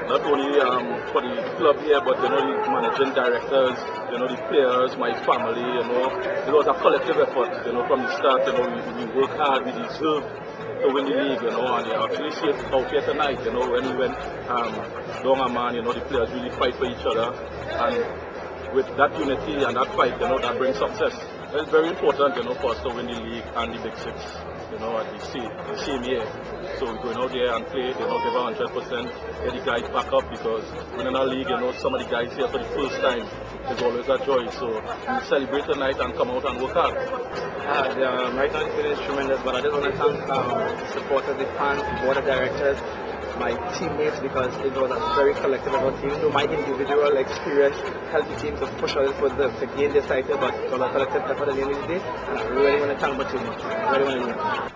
not only for the club here, but the managing directors, the players, my family. It was a collective effort. From the start, we worked hard, we deserved to win the league. And you actually see it out here tonight. When we went down a man, the players really fight for each other, and with that unity and that fight, that brings success. It's very important, for us to win the league and the Big Six, at the same year. So we're going out there and play, give 100%, get the guys back up, because winning a league, some of the guys here for the first time is always a joy. So we celebrate tonight and come out and work hard. Right now it's been tremendous, but I just want to thank the supporters, the fans, the board of directors, my teammates, because it was a very collective effort. Even though my individual experience helped the team to push us to gain this title, but it was a collective effort at the end of the day, and I really want to thank my team. I really want to